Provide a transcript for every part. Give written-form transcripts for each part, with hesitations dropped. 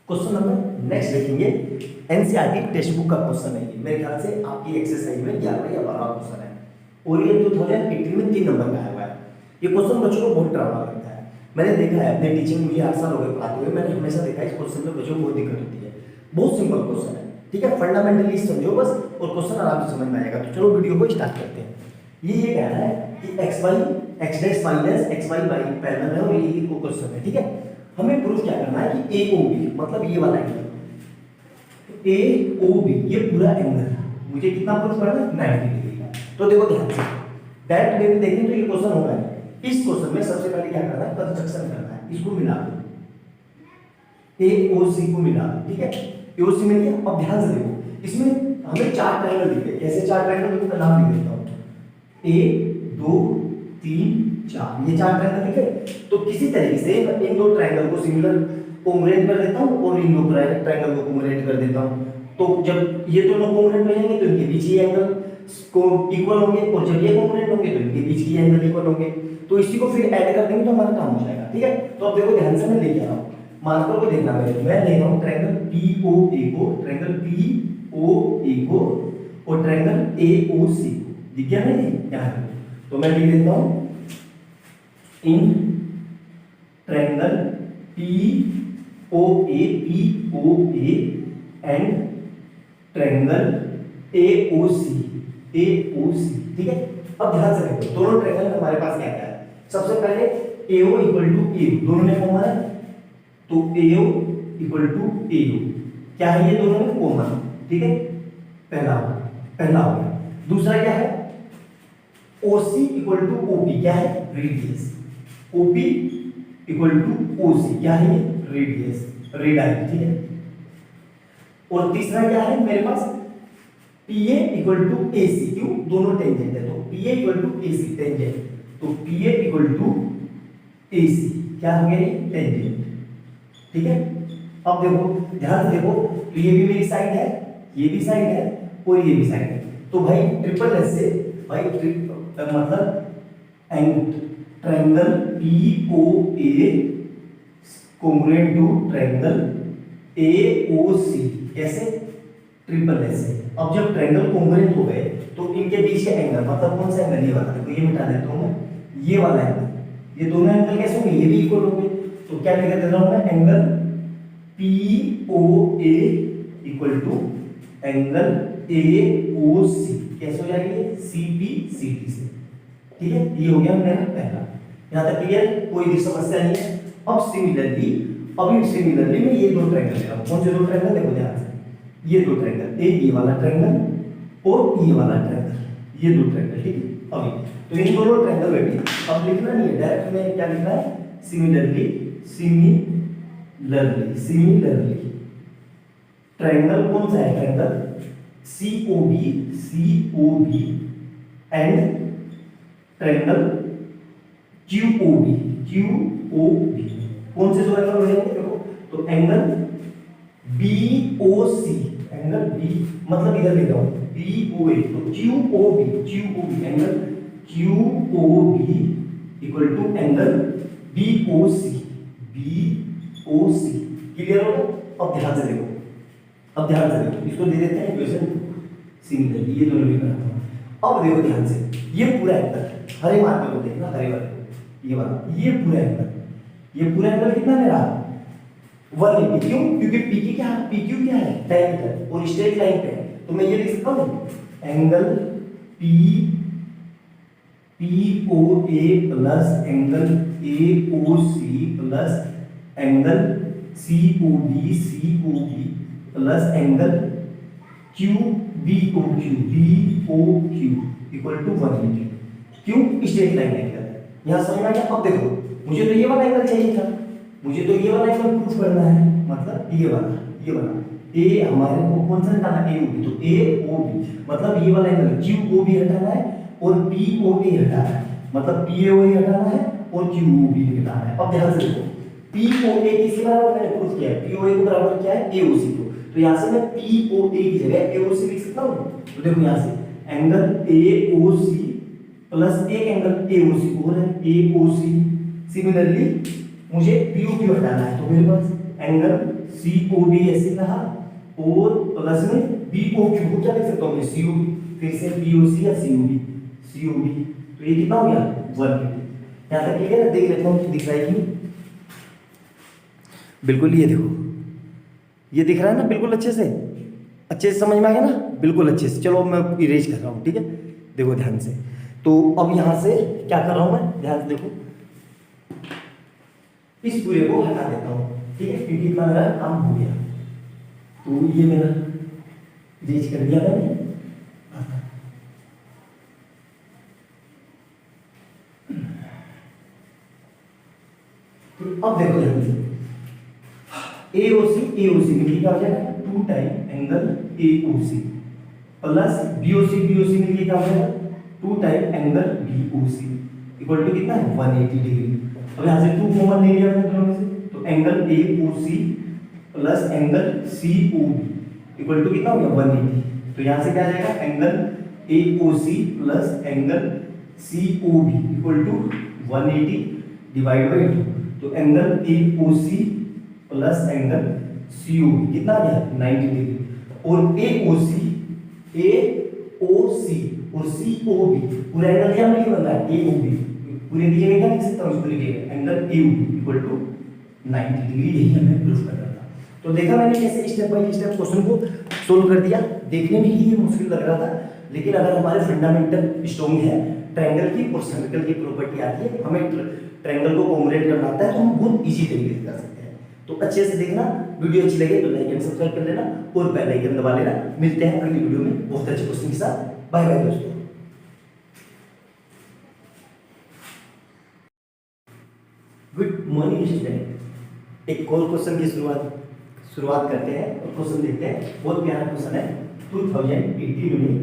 Question number next देखेंगे। NCERT text book का question है ये, मेरे ख्याल से आपकी एक्सरसाइज में 11 या 12 क्वेश्चन है और ये 2018 में 3 नंबर का आया हुआ है। ये क्वेश्चन बच्चों को बहुत डरावना लगता है। मैंने देखा है अपने टीचिंग, मुझे 8 साल हो गए पढ़ाते हुए, मैंने हमेशा देखा है इस क्वेश्चन में बच्चों को बहुत दिक्कत होती है। बहुत सिंपल क्वेश्चन है, ठीक है, फंडामेंटली समझो बस और क्वेश्चन आराम से समझ में आएगा। तो चलो वीडियो को स्टार्ट करते हैं। ये कह रहा है कि x y x dash minus x y y parallel है और ये क्वेश्चन है, ठीक है। हमें प्रूफ क्या करना है कि ए ओ बी मतलब ये वाला एंगल ए ओ बी ये पूरा एंगल मुझे कितना प्रूफ करना है 90 डिग्री का। तो देखो ध्यान से डायरेक्ट वे में देखें तो ये क्वेश्चन होगा नहीं। इस क्वेश्चन में सबसे पहले क्या करना है, कंस्ट्रक्शन करना है, इसको मिला दो, ए ओ सी को मिला दो, ठीक है। ए ओ सी मिल गया। अब ध्यान से देखो इसमें हमें 4 ट्रायंगल दिखे। कैसे 4 ट्रायंगल, तो नाम लिख देता हूं 1 2 3 4, ये 4 ट्रायंगल दिखे। तो किसी तरीके से इन दो ट्रायंगल को सिमिलर कोंग्रुएंट कर देता हूं और इन दो ट्रायंगल को कोंग्रुएंट कर देता हूं। तो जब ये दोनों कोंग्रुएंट हो जाएंगे तो इनके बीच ये एंगल को इक्वल होंगे और जब ये कोंग्रुएंट होंगे तो इनके बीच के एंगल इक्वल होंगे। तो इसी को फिर ऐड कर देंगे तो हमारा काम हो जाएगा, ठीक है। तो अब देखो ध्यान से मैं लेके आ रहा हूं, मार्कर को देखना है। मैं ले रहा हूं ट्रायंगल POA को, ट्रायंगल POA को और ट्रायंगल AOC को। दिख गया ना ये यहां पे? तो मैं लिख देता हूं in triangle POA and triangle AOC, ठीक है। अब ध्यान से देखो दोनों ट्रायंगल में हमारे पास क्या क्या है। सबसे पहले AO इक्वल टू AO, दोनों में कॉमन है तो AO इक्वल टू AO क्या है, ये दोनों में कॉमन, ठीक है। पहला हो गया। दूसरा क्या है, OC इक्वल टू OP क्या है, radius. OP equal to OC क्या है, रेडियस, रेडाई, ठीक है। और तीसरा क्या है मेरे पास, PA इक्वल टू AC, क्यों, दोनों टेंजेंट है तो PA equal to AC tangent, तो PA इक्वल टू AC क्या हो गया, ये टेंजेंट, ठीक है। अब देखो ध्यान से देखो, तो ये भी मेरी साइड है, ये भी साइड है और ये भी साइड है। तो भाई ट्रिपल एस से भाई मतलब triangle POA congruent to triangle AOC कैसे, ट्रिपल एस से। अब जब ट्रायंगल कोंग्रुएंट हो गए तो इनके बीच के एंगल मतलब कौन सा एंगल, ये वाला, देखो ये मिटा देता हूं मैं, ये वाला एंगल, ये दोनों एंगल कैसे होंगे, ये भी इक्वल होंगे। तो क्या लिख देता हूं मैं, angle POA equal to angle AOC कैसे हो जाएगी, CP/CT से, ठीक है। ये हो गया मेरा पहला, यहां तक क्लियर, कोई भी समस्या नहीं है। अब सिमिलरली मैं ये दो ट्रायंगल ले रहा हूं। कौन से दो ट्रायंगल, देखो ध्यान से, ये दो ट्रायंगल, एक ये वाला ट्रायंगल और ये वाला ट्रायंगल, ये दो ट्रायंगल, ठीक है। अभी तो इन दोनों ट्रायंगल में भी अब लिखना नहीं है, डायरेक्ट में क्या लिखना है, सिमिलरली ट्रायंगल कौन सा है, triangle COB and triangle QOB कौन से दो एंगल हो जाएंगे, देखो तो एंगल BOC, एंगल B मतलब इधर लिख रहा हूं BOA, तो QOB angle QOB equal to angle BOC, clear हो गया। अब ध्यान से देखो, इसको दे देते हैं इक्वेशन सिमिलरली, ये दोनों भी बनाता हूं। अब देखो ध्यान से, ये पूरा एंगल हरे मार्कर को देखना, हरे वाले ये वाला, ये पूरा एंगल कितना मेरा 180, क्यों, क्योंकि PQ क्या है, tan है और स्ट्रेट लाइन पे है। तो मैं ये लिख सकता हूं angle POA plus angle AOC plus angle COB plus angle BOQ equal to 180, क्यों, स्ट्रेट लाइन एंगल है। यहां समझ में आ गया। अब देखो मुझे तो ये वाला एंगल चाहिए था, मुझे तो ये वाला एंगल प्रूफ करना है, मतलब ये वाला ए हमारे को कौन सा हटाना है, AOB, तो AOB मतलब ये वाला एंगल QOB हटाना है और POA हटाना है, मतलब POA हटाना है और QOB हटाना है। अब ध्यान से देखो POA किसके बराबर मैंने प्रूफ किया है, POA को बराबर क्या है, AOC को। तो यहां से मैं POA की जगह AOC लिख सकता हूं। तो देखो यहां से एंगल AOC प्लस एक एंगल AOC और है AOC। सिमिलरली मुझे POQ हटाना है, तो मेरे पास एंगल सी ओ बी ऐसे रहा और प्लस में बी ओ क्यू को क्या लिख सकता हूँ सी ओ बी, फिर से बी ओ सी या सी ओ बी, सी ओ बी, तो ये कितना हो गया 180। यहाँ तक क्लियर है? देख लेता हूँ दिख रहा है कि बिल्कुल, ये देखो ये दिख रहा है ना बिल्कुल अच्छे से समझ में आ गया ना, बिल्कुल अच्छे से। चलो मैं इरेज कर रहा हूँ, ठीक है, देखो ध्यान से। तो अब यहाँ से क्या कर रहा हूँ मैं, ध्यान से देखो, इस पूरे को हटा देता हूँ, ठीक है, क्योंकि इतना मेरा काम हो गया। तो ये मेरा इरेज कर दिया मैंने। तो अब देखो ध्यान से, AOC मिलके क्या हो जाएगा 2 time angle AOC plus BOC मिलके क्या हो जाएगा 2 time angle BOC equal to कितना है 180 डिग्री। अब यहाँ से 2 कॉमन ले लिया मैंने दोनों में से, तो angle AOC plus angle COB equal to कितना हो गया 180। तो यहाँ से क्या आ जाएगा angle AOC plus angle COB equal to 180 divide by 2। तो angle AOC plus angle COB कितना आ गया 90 डिग्री, और AOC और COB पूरा एंगल क्या नहीं बन रहा है AOB, पूरे दिए गए क्या लिख सकता हूँ, पूरे दिए गए angle AOB equal to 90 degree, यही हमें प्रूफ करना था। तो देखा मैंने कैसे स्टेप बाय स्टेप क्वेश्चन को सोल्व कर दिया। देखने में ही ये मुश्किल लग रहा था, लेकिन अगर हमारे फंडामेंटल स्ट्रॉन्ग है, ट्रायंगल की और सर्कल की प्रॉपर्टी आती है, हमें ट्रायंगल को कॉम्बिनेट करना आता है, तो हम बहुत इजी तरीके से कर सकते हैं। तो अच्छे से देखना, वीडियो अच्छी लगे तो लाइक एंड सब्सक्राइब कर लेना और बेल आइकन दबा लेना। मिलते हैं अगली वीडियो में बहुत अच्छे क्वेश्चन के साथ। बाय बाय दोस्तों। Good morning student. एक और क्वेश्चन की शुरुआत करते हैं और क्वेश्चन देखते हैं। बहुत प्यारा क्वेश्चन है, 2018 में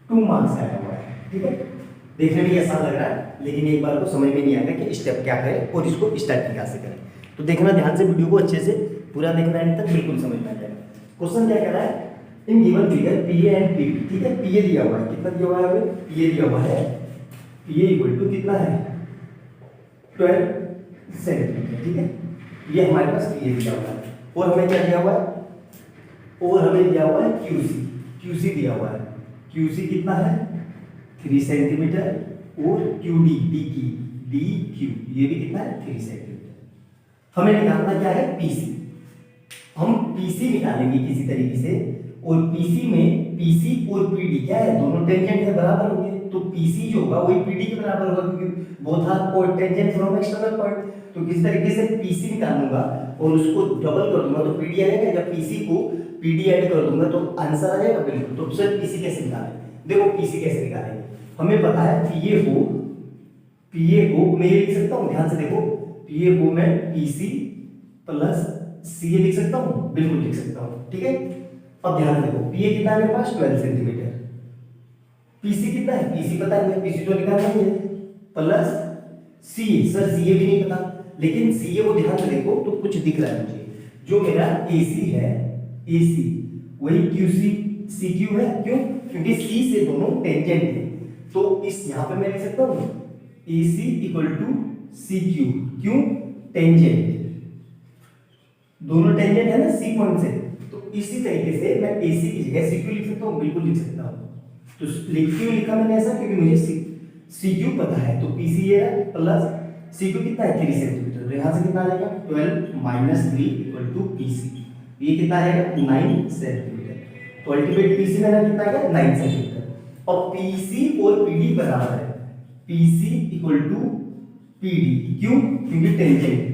2 मार्क्स आया हुआ है, ठीक है। देखने में आसान लग रहा है, लेकिन एक बार को समझ में नहीं आएगा कि स्टेप क्या करें और इसको स्टार्ट कैसे करें। तो देखना ध्यान से, वीडियो को अच्छे से पूरा देखना एंड तक, बिल्कुल समझ में आ जाएगा। क्वेश्चन क्या कह रहा है, in given figure PA and PB, ठीक है, PA दिया हुआ है, कितना दिया हुआ है हमें, PA दिया हुआ है, PA इक्वल टू कितना है 12 सेंटीमीटर, ठीक है, ये हमारे पास PA दिया हुआ है। और हमें क्या दिया हुआ है, और हमें दिया हुआ है QC दिया हुआ है, QC कितना है 3 सेंटीमीटर, और DQ ये भी कितना है 3 सेंटीमीटर। हमें निकालना क्या है PC। हम PC निकालेंगे किसी तरीके से, और PC में PC और PD क्या है, दोनों टेंजेंट है, बराबर होंगे। तो PC जो होगा वही PD के बराबर होगा, क्योंकि both are cotangent from external point. तो किस तरीके से PC निकालूंगा और उसको डबल कर दूंगा तो PD आएगा, या PC को PD ऐड कर दूंगा तो आंसर आ जाएगा बिल्कुल। तो सर PC कैसे निकालें, देखो PC कैसे निकालेंगे, हमें पता है PA को मैं ये लिख सकता हूँ, ध्यान से देखो, PA को मैं PC प्लस CA लिख सकता हूँ, बिल्कुल लिख सकता हूँ, ठीक है। अब ध्यान देखो, PA कितना है मेरे पास 12 सेंटीमीटर, PC कितना है, PC पता है, PC तो निकालना ही है, प्लस CA, सर CA भी नहीं पता, लेकिन CA को ध्यान से देखो तो कुछ दिख रहा है मुझे, जो मेरा AC है, AC वही CQ है, क्यों, क्योंकि C से दोनों टेंजेंट है। तो इस यहाँ पे मैं लिख सकता हूँ AC इक्वल टू CQ, क्यों, टेंजेंट, दोनों टेंजेंट है ना C पॉइंट से। तो इसी तरीके से मैं AC की जगह CQ लिख सकता हूँ, बिल्कुल लिख सकता हूँ। तो क्यों लिखा मैंने ऐसा, क्योंकि मुझे CQ पता है, तो PC ये है प्लस CQ कितना है 3 सेंटीमीटर, तो यहाँ से कितना आ जाएगा 12 माइनस 3 इक्वल टू PC, ये कितना आएगा 9 सेंटीमीटर। तो अल्टीमेट PC मेरा कितना आएगा 9 सेंटीमीटर। और PC और PD बराबर है, PC इक्वल टू PD, क्यों, क्योंकि टेंजेंट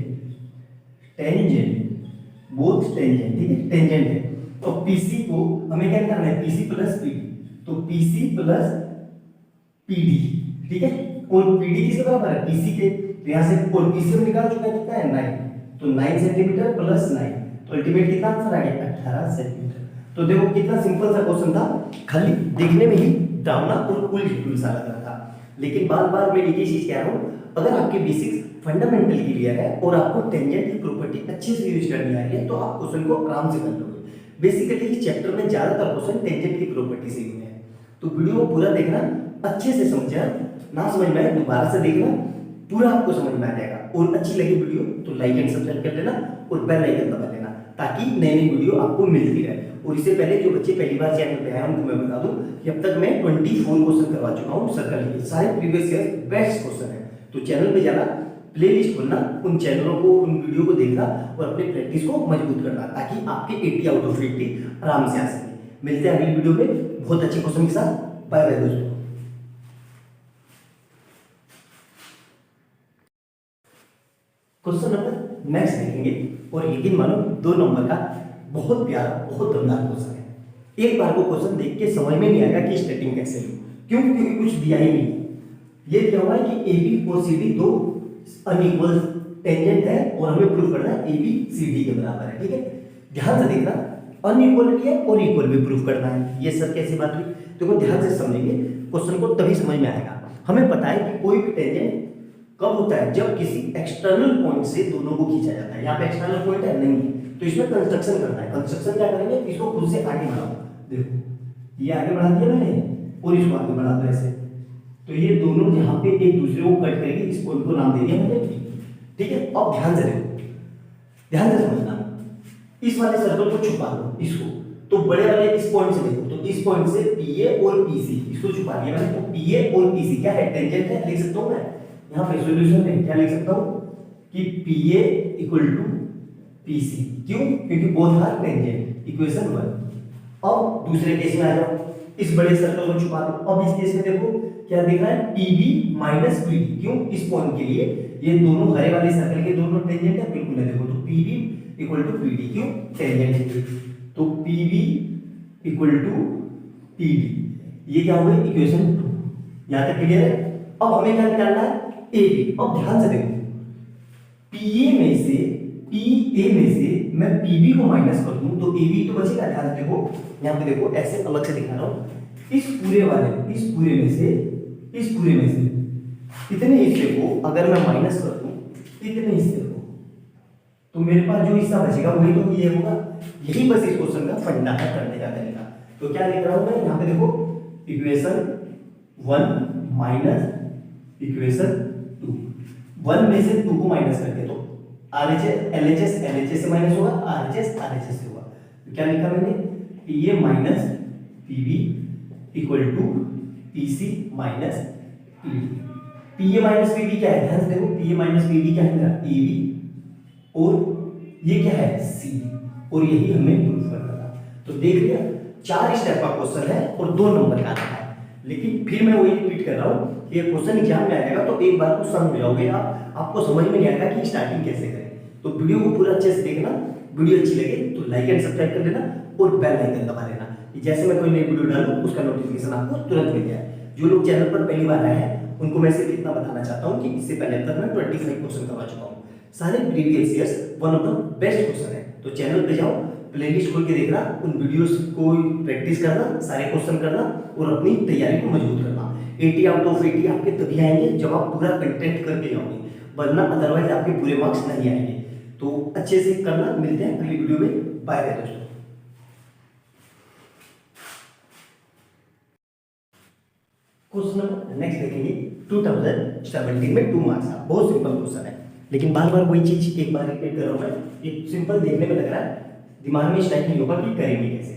बोथ टेंजेंट, ठीक है, टेंजेंट है। तो PC को हमें क्या करना है, PC प्लस PD, तो PC प्लस PD, ठीक है, और PD किसके बराबर है, PC के, तो यहाँ से और PC हम निकाल चुका है, कितना है 9, तो 9 सेंटीमीटर प्लस 9, तो अल्टीमेट कितना आंसर आ गया 18 सेंटीमीटर। तो देखो कितना सिंपल सा क्वेश्चन था, खाली देखने में ही डरावना और उल्टी सा लग रहा था, लेकिन बार बार मैं एक ही चीज कह रहा हूँ, अगर आपके बेसिक्स फंडामेंटल क्लियर है और आपको टेंजेंट की प्रॉपर्टी अच्छे से यूज करनी आ रही है, तो आप क्वेश्चन को आराम से कर लोगे। बेसिकली इस चैप्टर में ज्यादातर क्वेश्चन टेंजेंट की प्रॉपर्टी से हुए हैं। तो वीडियो को पूरा देखना, अच्छे से समझना, ना समझ में आए दोबारा से देखना, पूरा आपको समझ में आ जाएगा। और अच्छी लगी वीडियो तो लाइक एंड सब्सक्राइब कर लेना और बेल आइकन दबा लेना ताकि नई नई वीडियो आपको मिलती रहे। और इससे पहले जो बच्चे पहली बार चैनल पे आए उनको मैं बता दूं कि अब तक मैं 24 क्वेश्चन करवा चुका हूं सर्कल के, सारे प्रीवियस ईयर बेस्ट क्वेश्चन है। तो चैनल पे जाना, प्लेलिस्ट खोलना, उन चैनलों को, उन वीडियो को देखना और अपनी प्रैक्टिस को मजबूत करना ताकि आपके 80 आउट ऑफ 80 आराम से आ सके। मिलते हैं अगली वीडियो में बहुत अच्छे क्वेश्चन के साथ। बाय बाय दोस्तों। क्वेश्चन नंबर नेक्स्ट देखेंगे और यकीन मानो 2 नंबर का बहुत प्यारा, बहुत दमदार क्वेश्चन है। एक बार को क्वेश्चन देख के समझ में नहीं आएगा कि स्टार्टिंग कैसे लूं, क्यों? क्योंकि कुछ दिया ही नहीं है। ये दिया हुआ है कि AB और CD दो अनइक्वल टेंजेंट है और हमें प्रूव करना है AB CD के बराबर है। ठीक है, ध्यान से देखना, अनइक्वलिटी है और इक्वल भी प्रूव करना है। ये सर कैसी बात हुई? देखो ध्यान से समझेंगे क्वेश्चन को तभी समझ में आएगा। हमें पता है कि कोई भी टेंजेंट कब होता है? जब किसी एक्सटर्नल पॉइंट से दोनों को खींचा जाता है। यहाँ पे एक्सटर्नल पॉइंट है नहीं है, तो इसमें कंस्ट्रक्शन करना है। कंस्ट्रक्शन क्या करेंगे? इसको खुद से आगे बढ़ाओ। देखो ये आगे बढ़ा दिया मैंने और इसको आगे बढ़ा दो ऐसे, तो ये दोनों यहाँ पे एक दूसरे को कट करेंगे। इस पॉइंट को नाम दे दिया मैंने P। ठीक है, अब ध्यान से देखो, ध्यान से समझना। इस वाले सर्कल को छुपा दो इसको, तो बड़े वाले इस पॉइंट से देखो, तो इस पॉइंट से PA और PC इसको छुपा दिया मैंने। तो PA और PC क्या है? टेंजेंट है। लिख सकता हूं मैं यहाँ पे सॉल्यूशन में क्या लिख सकता हूं कि PA इक्वल टू PC। क्यों? क्योंकि बोथ आर टेंजेंट। इक्वेशन 1। अब दूसरे केस में आ जाओ, इस बड़े सर्कल को छुपा दो। अब इस केस में देखो क्या दिख रहा है? PB minus PD। क्यों? इस पॉइंट के लिए ये दोनों हरे वाले सर्कल के दोनों टेंजेंट है। बिल्कुल है, देखो तो PB इक्वल टू PD। क्यों? टेंजेंट है। तो PB इक्वल टू PD, ये क्या हो गया? इक्वेशन 2। यहां तक क्लियर है? अब हमें क्या निकालना है? AB। अब ध्यान से देखो, PA में से मैं PB को माइनस कर दूं तो AB तो बचेगा। ध्यान से देखो, यहां पे देखो ऐसे अलग से दिखा रहा हूं। इस पूरे में से इतने हिस्से को अगर मैं माइनस कर दूं, इतने हिस्से को, तो मेरे पास जो हिस्सा बचेगा वही तो ये होगा। यही बस इस क्वेश्चन का फंडा है करने का तरीका। तो क्या लिख रहा हूं मैं यहाँ पे? देखो इक्वेशन 1 माइनस इक्वेशन 2। 1 में से 2 को माइनस करके तो LHS से माइनस होगा, RHS से होगा। तो क्या लिखा मैंने? PA minus PB equal to PC minus PD। PA minus PB क्या है? ध्यान से देखो, PA माइनस PB क्या है मेरा? AB और ये क्या है? C। और यही हमें प्रूफ करना था। तो देख लिया, 4 स्टेप का क्वेश्चन है और 2 नंबर का आता है। लेकिन फिर मैं वही रिपीट कर रहा हूं कि ये क्वेश्चन एग्जाम में आएगा तो एक बार को समझ जाओगे आप, आपको समझ में नहीं आएगा कि स्टार्टिंग कैसे करें। तो वीडियो को पूरा अच्छे से देखना। वीडियो अच्छी लगे तो लाइक एंड सब्सक्राइब कर देना और बेल आइकन दबा देना, जैसे मैं कोई नई वीडियो डालूं उसका नोटिफिकेशन आपको तुरंत मिल जाए। जो लोग चैनल पर पहली बार आए हैं उनको मैं सिर्फ इतना बताना चाहता हूं कि इससे पहले तक मैं 25 क्वेश्चन करवा चुका हूं। सारे previous years one of the best question है। तो चैनल पे जाओ, प्लेलिस्ट खोल के देखना, उन वीडियोस को प्रैक्टिस करना, सारे क्वेश्चन करना और अपनी तैयारी को मजबूत करना। 80 आउट ऑफ 80 आपके तभी आएंगे जब आप पूरा कंटेंट करके जाओगे, वरना अदरवाइज आपके पूरे मार्क्स नहीं आएंगे। तो अच्छे से करना। मिलते हैं अगली वीडियो में। बाय बाय दोस्तों। क्वेश्चन नंबर नेक्स्ट देखेंगे 2017 में 2 मार्क्स का बहुत सिंपल क्वेश्चन है, लेकिन बार बार वही चीज एक बार रिपीट कर रहा हूं मैं। ये सिंपल देखने में लग रहा है, दिमाग में स्ट्राइक नहीं होगा कि करेंगे कैसे।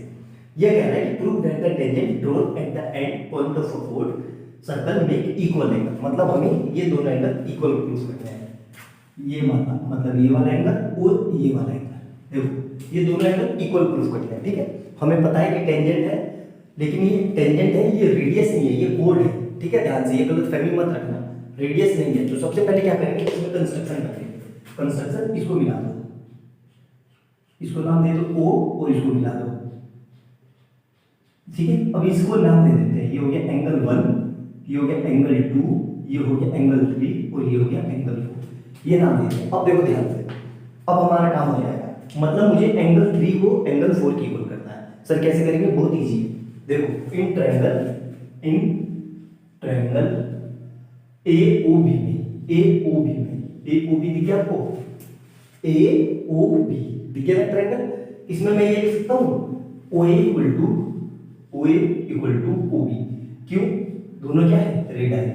यह कह रहा है कि prove that the tangent drawn at the end point of a code circle make equal angle. मतलब हमें ये दोनों एंगल इक्वल प्रूव करने हैं। ये मतलब ये वाला एंगल और ये वाला एंगल, देखो ये दोनों एंगल इक्वल प्रूफ करते हैं। ठीक है, हमें पता है कि टेंजेंट है, लेकिन ये टेंजेंट है, ये रेडियस नहीं है, ये कोड है। ठीक है, ध्यान से ये गलत फहमी मत रखना, रेडियस नहीं है। तो सबसे पहले क्या करेंगे, इसमें कंस्ट्रक्शन करेंगे। कंस्ट्रक्शन, इसको मिला दो, इसको नाम दे दो O और इसको मिला दो। ठीक है, अब इसको नाम दे देते हैं। ये हो गया एंगल 1, ये हो गया एंगल 2, ये हो गया एंगल 3 और ये हो गया एंगल 4। ये नाम दे दें। अब देखो ध्यान से, अब हमारा काम हो जाएगा। मतलब मुझे एंगल 3 को एंगल 4 की इक्वल करना है। सर कैसे करेंगे? बहुत इजी है। देखो इन ट्रायंगल AOB दिख गया आपको? AOB दिख गया ट्रायंगल। इसमें मैं ये लिख सकता हूँ OA इक्वल टू OB। क्यों? दोनों क्या है? रेड है।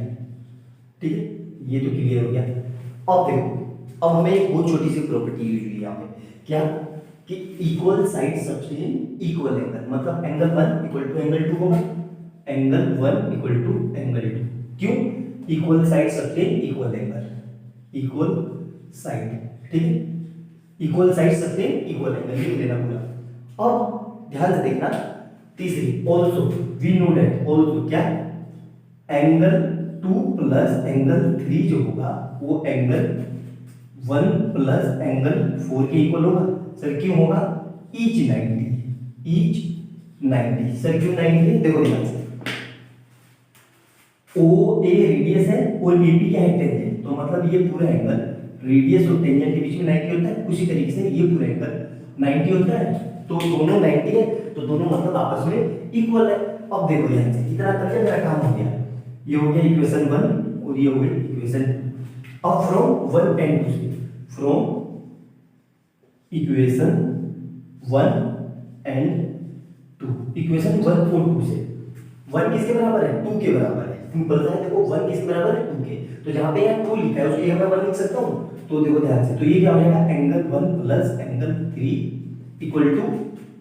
ठीक है, ये तो क्लियर हो गया। अब देखो अब हमें एक बहुत छोटी सी प्रॉपर्टी यूज हुई यहाँ पे, क्या कि equal side subtend equal angle, मतलब एंगल 1 इक्वल टू एंगल 2 होगा, एंगल 1 इक्वल टू एंगल 2। क्यों? Equal side subtend equal angle, equal side, ठीक है, equal side subtend equal angle, ये लेना पूरा। अब ध्यान से देखना, तीसरी also we know that, also क्या, एंगल 2 प्लस एंगल 3 जो होगा वो एंगल 1 प्लस एंगल 4 के इक्वल होगा। सर क्यों होगा? ईच 90। सर क्यों 90? देखो ध्यान से, ओ ए रेडियस है और ए बी क्या है? टेंजेंट। तो मतलब ये पूरा एंगल रेडियस और टेंजेंट के बीच में 90 होता है, उसी तरीके से ये पूरा एंगल 90 होता है। तो दोनों 90 है, तो दोनों मतलब आपस में इक्वल है। अब देखो ध्यान से, इतना करके मेरा काम हो गया, ये हो गया इक्वेशन 1 और ये हो गया इक्वेशन 2। अब फ्रॉम 1 एंड 2 से, फ्रॉम इक्वेशन 1 एंड 2, इक्वेशन 1 और 2 से 1 किसके बराबर है? 2 के बराबर है। सिंपल सा है, देखो 1 किसके बराबर है? 2 के। तो जहां पे यहाँ 2 लिखा है उसकी जगह मैं 1 लिख सकता हूँ। तो देखो ध्यान से, तो ये क्या हो जाएगा? Angle 1 plus angle 3 equal to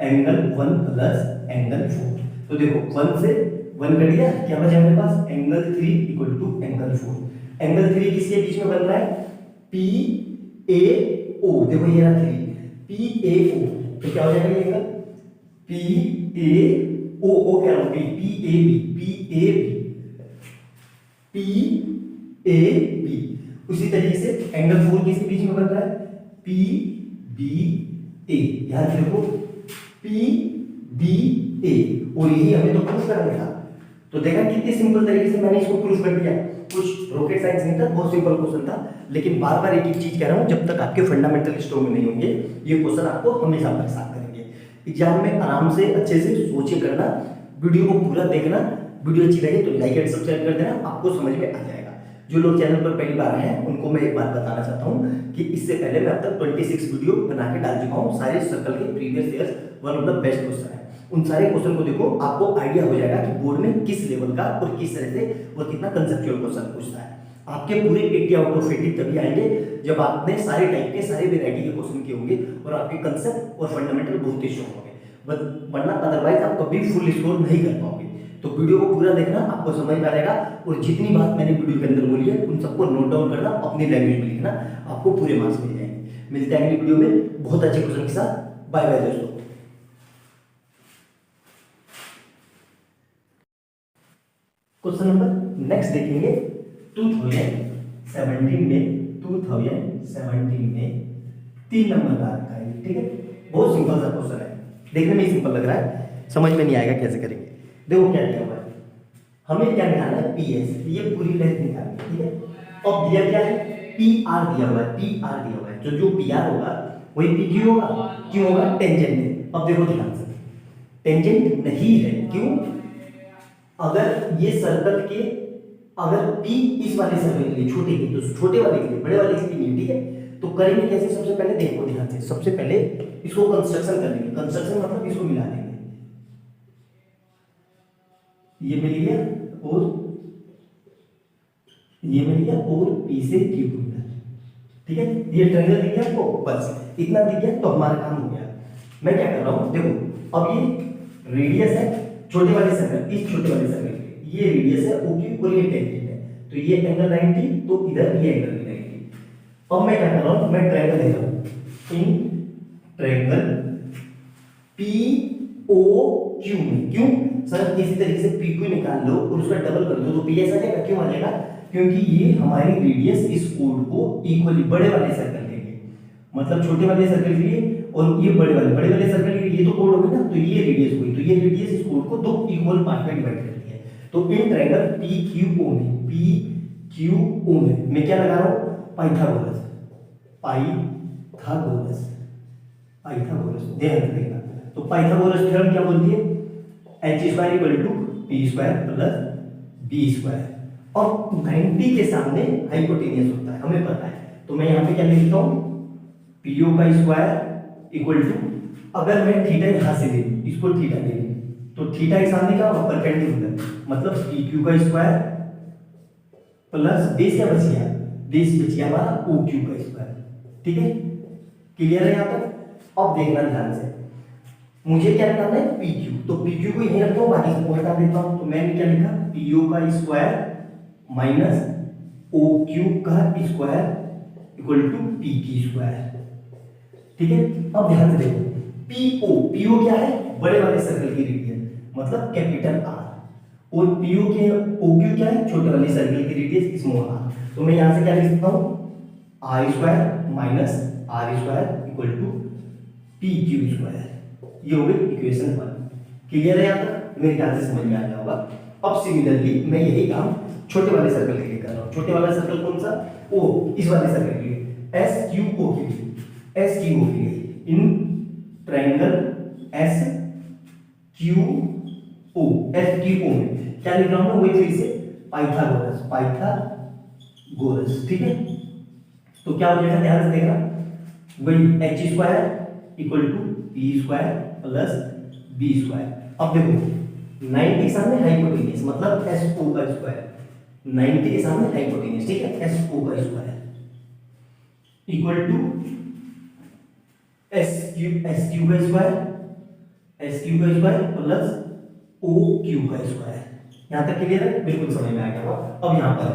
angle 1 plus angle 4। तो देखो 1 से 1 कट गया, क्या बचा मेरे पास? Angle 3 equal to angle 4। Angle 3 किसके बीच में बन रहा है? पी ए ओ, देखो ये रहा 3, पी ए ओ, तो क्या हो जाएगा ये एंगल? पी ए ओ कह रहा हूं, पी ए बी। उसी तरीके से एंगल 4 किसके बीच में बन रहा है? पी बी ए, ध्यान से देखो, पी बी ए, और यही हमें तो प्रूफ करना था। तो देखा कितनी सिंपल तरीके से मैंने इसको प्रूफ कर दिया। कुछ रॉकेट साइंस नहीं था, बहुत सिंपल क्वेश्चन था, लेकिन बार बार एक ही चीज कह रहा हूं, जब तक आपके फंडामेंटल स्ट्रॉन्ग नहीं होंगे ये क्वेश्चन आपको हमेशा परेशान करेंगे। एग्जाम में आराम से अच्छे से सोचे करना, वीडियो को पूरा देखना, वीडियो अच्छी लगे तो लाइक एंड सब्सक्राइब कर देना, आपको समझ में आ जाएगा। जो लोग चैनल पर पहली बार आए हैं उनको मैं एक बात बताना चाहता हूं कि इससे पहले मैं अब तक 26 वीडियो बना के डाल चुका हूं, सारे सर्कल के previous years one of the best question है। उन सारे क्वेश्चन को देखो, आपको आइडिया हो जाएगा कि बोर्ड में किस लेवल का और किस तरह से और कितना कंसेप्चुअल क्वेश्चन पूछता है। आपके पूरे 80 आउट ऑफ 80 तभी आएंगे जब आपने सारे टाइप के सारे वेराइटी के क्वेश्चन किए होंगे और आपके कंसेप्ट और फंडामेंटल बहुत ही स्ट्रांग होंगे, वरना अदरवाइज आप कभी फुल स्कोर नहीं कर पाओगे। तो वीडियो को पूरा देखना, आपको समझ में आ जाएगा, और जितनी बात मैंने वीडियो के अंदर बोली है उन सबको नोट डाउन करना, अपनी लैंग्वेज में लिखना, आपको पूरे मार्क्स मिल जाएंगे। मिलते हैं अगली वीडियो में बहुत अच्छे क्वेश्चन के साथ। बाय बाय दोस्तों। क्वेश्चन नंबर नेक्स्ट देखेंगे 2017 में 3 नंबर का रखा है, ठीक है। बहुत सिंपल सा क्वेश्चन है, देखने में ही सिंपल लग रहा है, समझ में नहीं आएगा कैसे करेंगे। देखो क्या दिया हुआ है, हमें क्या निकालना है? पी एस, ये पूरी लेंथ निकालनी है, ठीक है। अब दिया क्या है? पी आर दिया हुआ है, पी आर दिया हुआ है, तो जो पी आर होगा वही पी क्यू होगा, क्यों होगा? टेंजेंट है। अब देखो ध्यान से, टेंजेंट नहीं है, क्यों? अगर ये सर्कल के, अगर पी इस वाले सर्कल के लिए छोटे के, तो छोटे वाले के लिए, बड़े वाले के लिए नहीं, ठीक है। तो करेंगे कैसे? सबसे पहले देखो ध्यान से, सबसे पहले इसको कंस्ट्रक्शन कर लेंगे। कंस्ट्रक्शन मतलब इसको मिला देंगे, ये मिल गया और ये मिल गया और पी से क्यू मिला, ठीक है। ये ट्रायंगल दिख गया आपको, बस इतना दिख गया तो हमारा काम हो गया। मैं क्या कर रहा हूं, देखो अब ये रेडियस है छोटे वाले सर्कल, इस छोटे वाले सर्कल के ये रेडियस है ओ क्यू और ये टेंजेंट है, तो ये एंगल 90, तो इधर ये एंगल 90। अब मैं क्या कर रहा हूं, मैं ट्रायंगल ले रहा हूं, in triangle P O Q में, क्यों सर? किसी तरीके से पी क्यू निकाल लो और उसका डबल कर दो तो पी एस आ जाएगा। क्यों आ जाएगा? क्योंकि ये हमारी रेडियस इस कोड को इक्वली बड़े वाले सर्कल के लिए, मतलब छोटे वाले सर्कल के लिए और ये बड़े वाले सर्कल के लिए, ये तो कोड हो गई ना, तो ये रेडियस हुई, तो ये रेडियस इस कोड को 2 इक्वल पार्ट में डिवाइड करती है। तो in triangle P Q O में, पी क्यू ओ में मैं क्या लगा रहा हूं? पाइथागोरस, पाइथागोरस, पाइथागोरस, ध्यान से देखना। तो पाइथागोरस थ्योरम क्या बोलती है? h square equal to P square plus B square, और 90 के सामने हाइपोटेनियस होता है, हमें पता है। तो मैं यहाँ पे क्या लिखता हूँ? पीओ का स्क्वायर इक्वल टू, अगर मैं थीटा यहाँ से ले लूँ, इसको थीटा ले लूँ, तो थीटा के सामने क्या होगा? परपेंडिकुलर, मतलब पी क्यू का स्क्वायर प्लस बेस क्या बच गया? बेस बच गया हमारा ओ क्यू का स्क्वायर, ठीक है, क्लियर है यहाँ तक। अब देखना ध्यान से, मुझे क्या निकालना है पी क्यू, तो पी क्यू को यहीं रखता हूँ, बाकी सबको हटा देता हूँ। तो मैंने क्या लिखा, पी ओ का स्क्वायर माइनस ओ क्यू का स्क्वायर इक्वल टू पी की स्क्वायर। ठीक है, अब ध्यान से देखो, पीओ क्या है, बड़े वाले सर्कल की रेडियस मतलब कैपिटल आर, और पीओ के ओक्यू क्या है, छोटे वाले सर्कल की रेडियस स्मॉल आर। तो मैं यहां से क्या लिख सकता हूं, R square minus R square equal to P Q square. ये हो गई इक्वेशन 1। क्लियर है यहाँ तक, मेरे ख्याल से समझ में आ गया होगा। अब सिमिलरली मैं यही काम छोटे वाले सर्कल के लिए कर रहा हूँ। छोटे वाला सर्कल कौन सा, ओ, इस वाले सर्कल के लिए एस क्यू ओ के लिए, एस क्यू ओ के लिए in triangle S Q O, S Q O में क्या लिख रहा हूं मैं, वही फिर से पाइथागोरस, पाइथागोरस। ठीक है, तो क्या हो जाएगा, ध्यान से देखना, वही H square equal to P square plus B square. अब देखो 90 के सामने हाइपोटेन्यूस मतलब एस ओ का स्क्वायर, 90 के सामने हाइपोटेन्यूस, ठीक है, एस ओ का square equal to S Q का स्क्वायर, एस क्यू का स्क्वायर प्लस ओ क्यू का स्क्वायर। यहां तक क्लियर है, बिल्कुल समझ में आ गया होगा। अब यहां पर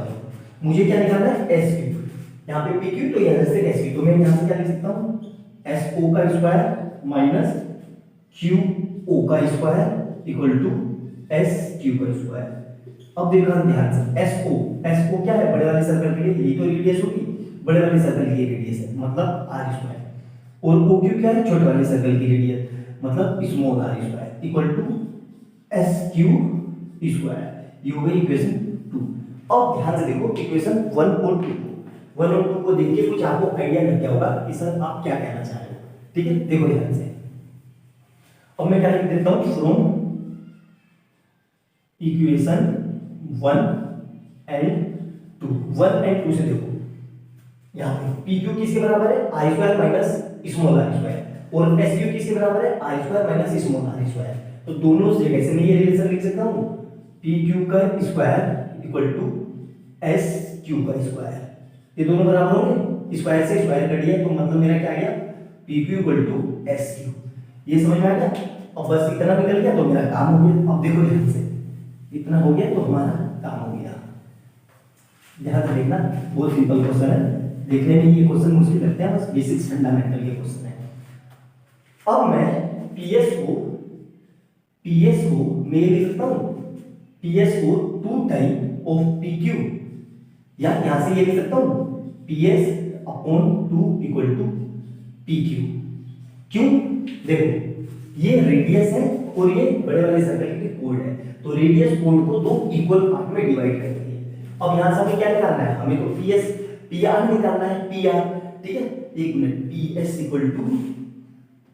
मुझे क्या निकालना है, एस क्यू, यहाँ पे पी क्यू तो यहाँ से एस क्यू, तो मैं यहाँ से क्या लिख सकता हूँ, एस ओ का स्क्वायर माइनस क्यू ओ का square equal to S Q का स्क्वायर। अब देखना ध्यान से, एस ओ क्या है, बड़े वाले सर्कल के लिए यही तो रेडियस होगी, बड़े वाले सर्कल की रेडियस है मतलब आर स्क्वायर, और ओ क्यू क्या है, छोटे वाले सर्कल की रेडियस मतलब small are square equal to S Q square. ये हो गई इक्वेशन 2। अब ध्यान से देखो इक्वेशन 1 और 2 को, 1 और 2 को देख के कुछ आपको आइडिया लग गया होगा कि सर आप क्या कहना चाह रहे हो। ठीक है, देखो ध्यान से, अब मैं क्या लिख देता हूं, फ्रॉम इक्वेशन 1 एंड 2, 1 एंड 2 से देखो यहाँ पे पी क्यू किसके बराबर है, I square minus small are square, और एस क्यू किसके बराबर है, I square minus small are square. तो दोनों जगह से मैं ये रिलेशन लिख सकता हूँ, पी क्यू का square equal to S Q का स्क्वायर, ये दोनों बराबर होंगे, स्क्वायर से स्क्वायर कट गया, तो मतलब मेरा क्या आ गया, P Q equal to S Q. ये समझ में आ गया। अब बस इतना निकल गया तो मेरा काम हो गया। अब देखो ध्यान से, इतना हो गया तो हमारा काम हो गया। ध्यान से देखना, बहुत सिंपल क्वेश्चन है, देखने में ये क्वेश्चन मुश्किल लगते हैं, बस बेसिक्स फंडामेंटल के क्वेश्चन है। अब मैं पीएस को मैं ये लिख सकता हूँ, पीएस को 2 टाइम ऑफ पीक्यू, या यहां से ये लिख सकता हूँ PS upon 2 equal to PQ. क्यों, देखो ये रेडियस है और ये बड़े वाले सर्कल की कोड है, तो रेडियस कोड को 2 इक्वल पार्ट में डिवाइड कर दिए। अब यहां से हमें क्या निकालना है, हमें तो पीआर निकालना है, पीआर। ठीक है, एक मिनट, PS equal to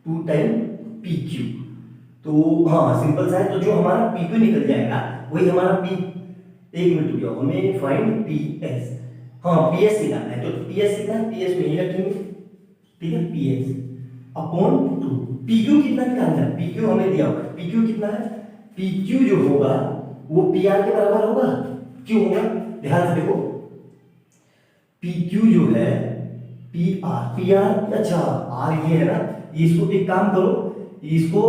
2 time PQ, तो हाँ सिंपल सा है, तो जो हमारा पीक्यू निकल जाएगा वही हमारा पी, एक मिनट रुक जाओ, हमें फाइंड पीएस, हाँ पीएस निकालना है, तो पीएस कितना है, पीएस में ही रखेंगे। ठीक है, पीएस अपॉन 2, पीक्यू कितना निकालना है, पीक्यू हमें दिया हुआ है, पीक्यू कितना है, पीक्यू जो होगा वो पीआर के बराबर होगा। क्यों होगा, ध्यान से देखो, पीक्यू जो है पीआर, अच्छा आर ये है ना, ये इसको एक काम करो, इसको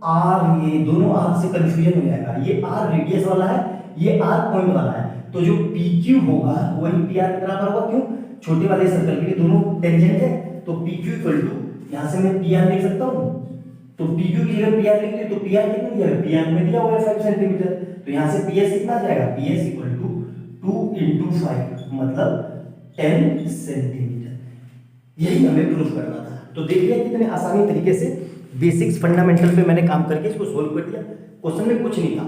आर, ये दोनों आर से कंफ्यूजन हो जाएगा, ये आर रेडियस वाला है, ये आर पॉइंट वाला है, तो जो पीक्यू होगा वही पीआर के बराबर होगा। क्यों, छोटे वाले सर्कल के लिए दोनों टेंजेंट है, तो पीक्यू इक्वल टू, यहां से मैं पीआर लिख सकता हूं, तो पीक्यू की जगह पीआर लिख दिया, तो पीआर कितना दिया है, पीआर में दिया हुआ है 5 सेंटीमीटर, तो यहां से पीएस कितना आ जाएगा, पीएस इक्वल टू 2 into 5 मतलब 10 सेंटीमीटर। यही हमें प्रूफ करना था। तो देख लिया कितने आसानी तरीके से बेसिक्स फंडामेंटल पे मैंने काम करके इसको सोल्व कर दिया। क्वेश्चन में कुछ नहीं था,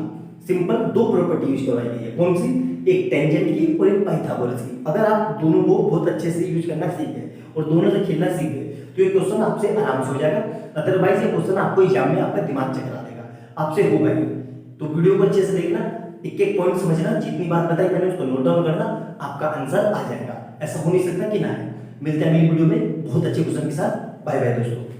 सिंपल 2 प्रॉपर्टी यूज करवाई गई है। कौन सी, एक टेंजेंट की और एक पाइथागोरस की। अगर आप दोनों को बहुत अच्छे से यूज करना सीख गए और दोनों से खेलना सीख गए तो ये क्वेश्चन आपसे आराम से हो जाएगा। अदरवाइज ये क्वेश्चन आपको एग्जाम में आपका दिमाग चकरा देगा, आपसे होगा ही। तो वीडियो को अच्छे से देखना, एक एक पॉइंट समझना, जितनी बात बताई मैंने उसको नोट डाउन करना, आपका आंसर आ जाएगा। ऐसा हो नहीं सकता कि ना है। मिलते हैं अगली वीडियो में बहुत अच्छे क्वेश्चन के साथ। बाय बाय दोस्तों।